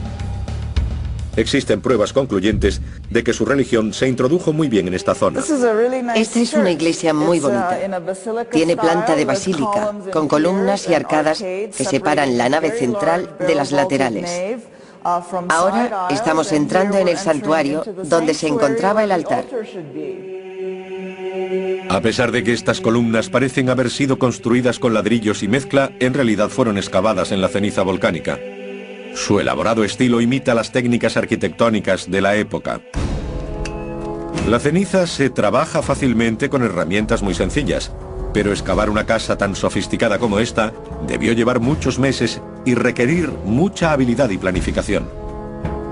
Existen pruebas concluyentes de que su religión se introdujo muy bien en esta zona. Esta es una iglesia muy bonita. Tiene planta de basílica, con columnas y arcadas que separan la nave central de las laterales. Ahora estamos entrando en el santuario donde se encontraba el altar. A pesar de que estas columnas parecen haber sido construidas con ladrillos y mezcla, en realidad fueron excavadas en la ceniza volcánica. Su elaborado estilo imita las técnicas arquitectónicas de la época. La ceniza se trabaja fácilmente con herramientas muy sencillas, pero excavar una casa tan sofisticada como esta debió llevar muchos meses y requerir mucha habilidad y planificación.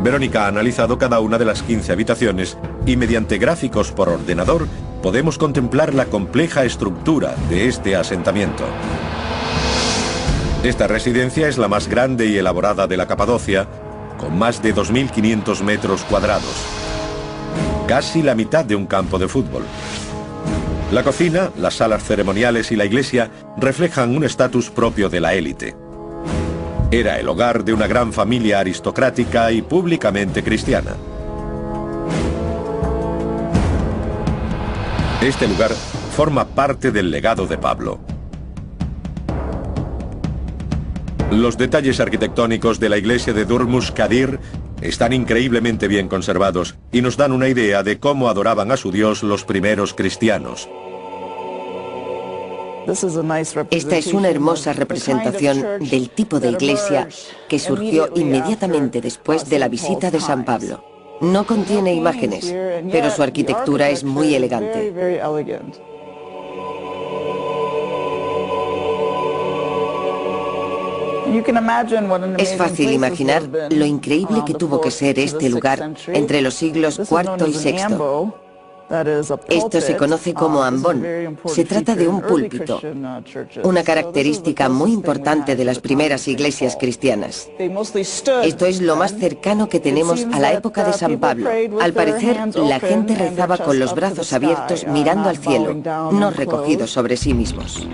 Verónica ha analizado cada una de las 15 habitaciones y mediante gráficos por ordenador podemos contemplar la compleja estructura de este asentamiento. Esta residencia es la más grande y elaborada de la Capadocia, con más de 2.500 metros cuadrados. Casi la mitad de un campo de fútbol. La cocina, las salas ceremoniales y la iglesia reflejan un estatus propio de la élite. Era el hogar de una gran familia aristocrática y públicamente cristiana. Este lugar forma parte del legado de Pablo. Los detalles arquitectónicos de la iglesia de Durmush-Kadir están increíblemente bien conservados y nos dan una idea de cómo adoraban a su Dios los primeros cristianos. Esta es una hermosa representación del tipo de iglesia que surgió inmediatamente después de la visita de San Pablo. No contiene imágenes, pero su arquitectura es muy elegante. Es fácil imaginar lo increíble que tuvo que ser este lugar entre los siglos IV y VI. Esto se conoce como ambón. Se trata de un púlpito, una característica muy importante de las primeras iglesias cristianas. Esto es lo más cercano que tenemos a la época de San Pablo. Al parecer, la gente rezaba con los brazos abiertos mirando al cielo, no recogidos sobre sí mismos.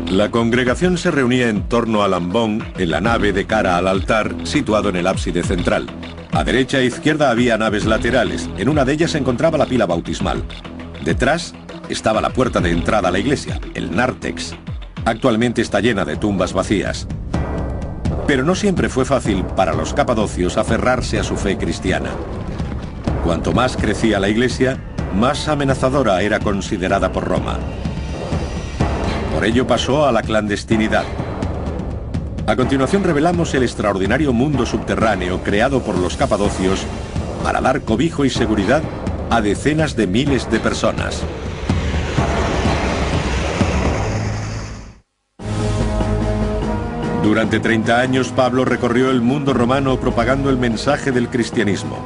La congregación se reunía en torno al ambón, en la nave de cara al altar, situado en el ábside central. A derecha e izquierda había naves laterales. En una de ellas se encontraba la pila bautismal. Detrás estaba la puerta de entrada a la iglesia, el nártex. Actualmente está llena de tumbas vacías. Pero no siempre fue fácil para los capadocios aferrarse a su fe cristiana. Cuanto más crecía la iglesia, más amenazadora era considerada por Roma. Por ello pasó a la clandestinidad. A continuación revelamos el extraordinario mundo subterráneo creado por los capadocios para dar cobijo y seguridad a decenas de miles de personas. Durante 30 años Pablo recorrió el mundo romano propagando el mensaje del cristianismo.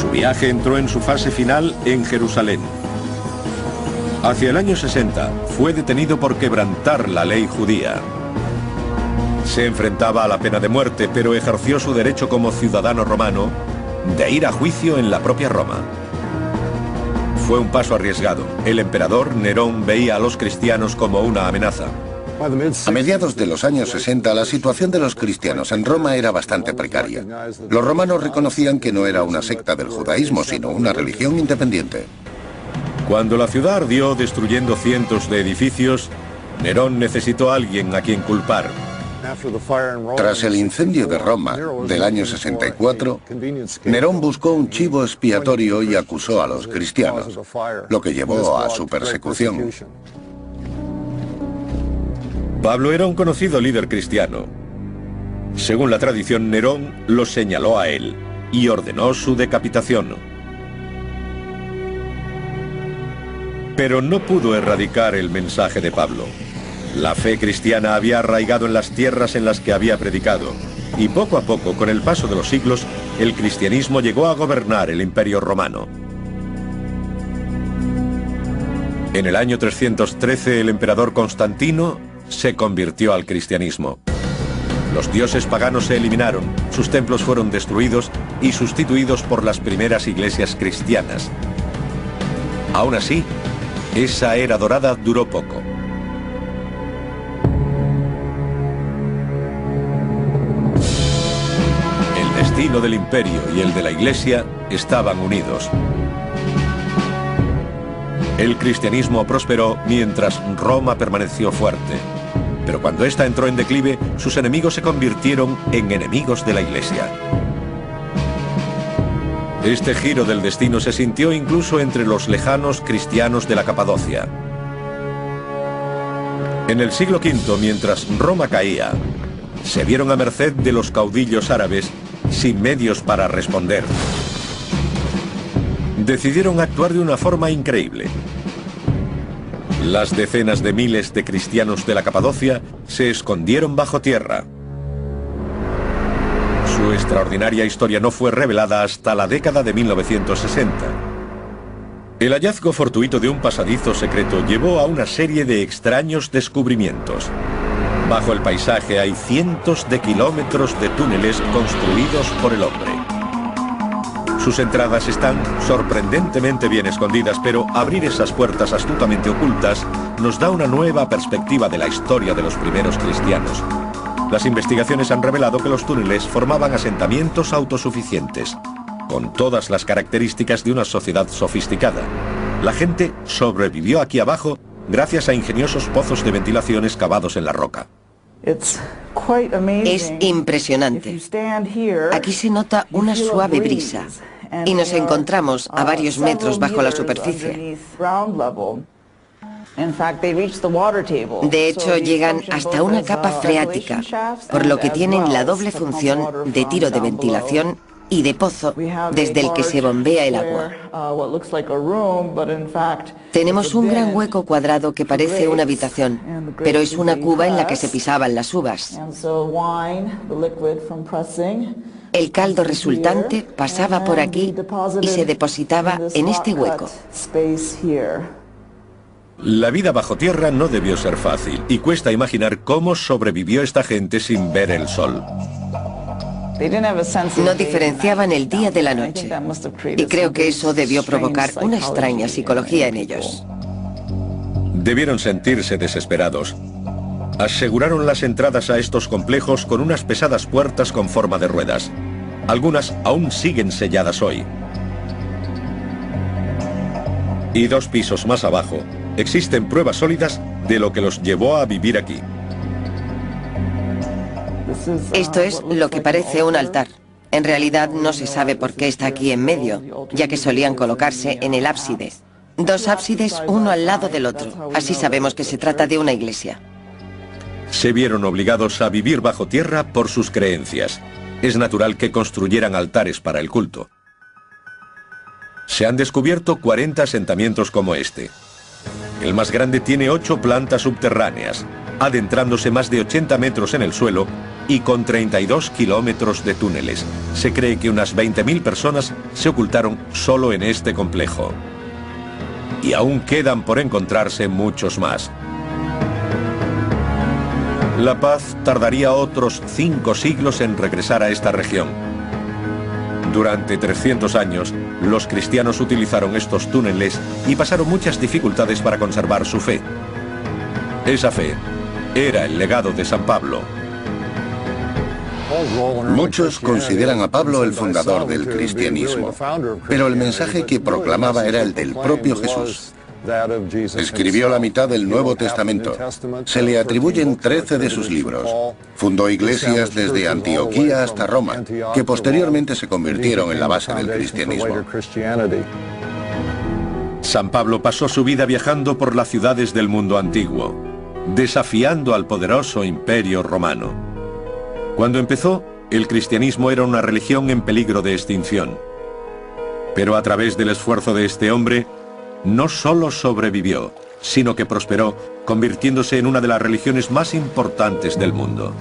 Su viaje entró en su fase final en Jerusalén. Hacia el año 60 fue detenido por quebrantar la ley judía. Se enfrentaba a la pena de muerte, pero ejerció su derecho como ciudadano romano de ir a juicio en la propia Roma. Fue un paso arriesgado. El emperador Nerón veía a los cristianos como una amenaza. A mediados de los años 60, la situación de los cristianos en Roma era bastante precaria. Los romanos reconocían que no era una secta del judaísmo, sino una religión independiente. Cuando la ciudad ardió destruyendo cientos de edificios, Nerón necesitó a alguien a quien culpar. Tras el incendio de Roma del año 64, Nerón buscó un chivo expiatorio y acusó a los cristianos, lo que llevó a su persecución. Pablo era un conocido líder cristiano. Según la tradición, Nerón lo señaló a él y ordenó su decapitación. Pero no pudo erradicar el mensaje de Pablo. La fe cristiana había arraigado en las tierras en las que había predicado, y poco a poco, con el paso de los siglos, el cristianismo llegó a gobernar el Imperio Romano. En el año 313, el emperador Constantino se convirtió al cristianismo. Los dioses paganos se eliminaron, sus templos fueron destruidos y sustituidos por las primeras iglesias cristianas. Aún así, esa era dorada duró poco. El destino del imperio y el de la iglesia estaban unidos. El cristianismo prosperó mientras Roma permaneció fuerte. Pero cuando ésta entró en declive, sus enemigos se convirtieron en enemigos de la iglesia. Este giro del destino se sintió incluso entre los lejanos cristianos de la Capadocia. En el siglo V, mientras Roma caía, se vieron a merced de los caudillos árabes sin medios para responder. Decidieron actuar de una forma increíble. Las decenas de miles de cristianos de la Capadocia se escondieron bajo tierra. Su extraordinaria historia no fue revelada hasta la década de 1960. El hallazgo fortuito de un pasadizo secreto llevó a una serie de extraños descubrimientos. Bajo el paisaje hay cientos de kilómetros de túneles construidos por el hombre. Sus entradas están sorprendentemente bien escondidas, pero abrir esas puertas astutamente ocultas nos da una nueva perspectiva de la historia de los primeros cristianos. Las investigaciones han revelado que los túneles formaban asentamientos autosuficientes, con todas las características de una sociedad sofisticada. La gente sobrevivió aquí abajo gracias a ingeniosos pozos de ventilación excavados en la roca. Es impresionante. Aquí se nota una suave brisa y nos encontramos a varios metros bajo la superficie. De hecho, llegan hasta una capa freática, por lo que tienen la doble función de tiro de ventilación y de pozo desde el que se bombea el agua. Tenemos un gran hueco cuadrado que parece una habitación, pero es una cuba en la que se pisaban las uvas. El caldo resultante pasaba por aquí y se depositaba en este hueco. La vida bajo tierra no debió ser fácil, y cuesta imaginar cómo sobrevivió esta gente sin ver el sol. No diferenciaban el día de la noche, y creo que eso debió provocar una extraña psicología en ellos. Debieron sentirse desesperados. Aseguraron las entradas a estos complejos con unas pesadas puertas con forma de ruedas. Algunas aún siguen selladas hoy. Y 2 pisos más abajo, existen pruebas sólidas de lo que los llevó a vivir aquí. Esto es lo que parece un altar. En realidad no se sabe por qué está aquí en medio, ya que solían colocarse en el ábside. 2 ábsides uno al lado del otro. Así sabemos que se trata de una iglesia. Se vieron obligados a vivir bajo tierra por sus creencias. Es natural que construyeran altares para el culto. Se han descubierto 40 asentamientos como este. El más grande tiene 8 plantas subterráneas, adentrándose más de 80 metros en el suelo y con 32 kilómetros de túneles. Se cree que unas 20.000 personas se ocultaron solo en este complejo. Y aún quedan por encontrarse muchos más. La Paz tardaría otros 5 siglos en regresar a esta región. Durante 300 años, los cristianos utilizaron estos túneles y pasaron muchas dificultades para conservar su fe. Esa fe era el legado de San Pablo. Muchos consideran a Pablo el fundador del cristianismo, pero el mensaje que proclamaba era el del propio Jesús. Escribió la mitad del Nuevo Testamento. Se le atribuyen 13 de sus libros. Fundó iglesias desde Antioquía hasta Roma, que posteriormente se convirtieron en la base del cristianismo. San Pablo pasó su vida viajando por las ciudades del mundo antiguo, desafiando al poderoso imperio romano. Cuando empezó, el cristianismo era una religión en peligro de extinción. Pero a través del esfuerzo de este hombre, no solo sobrevivió, sino que prosperó, convirtiéndose en una de las religiones más importantes del mundo.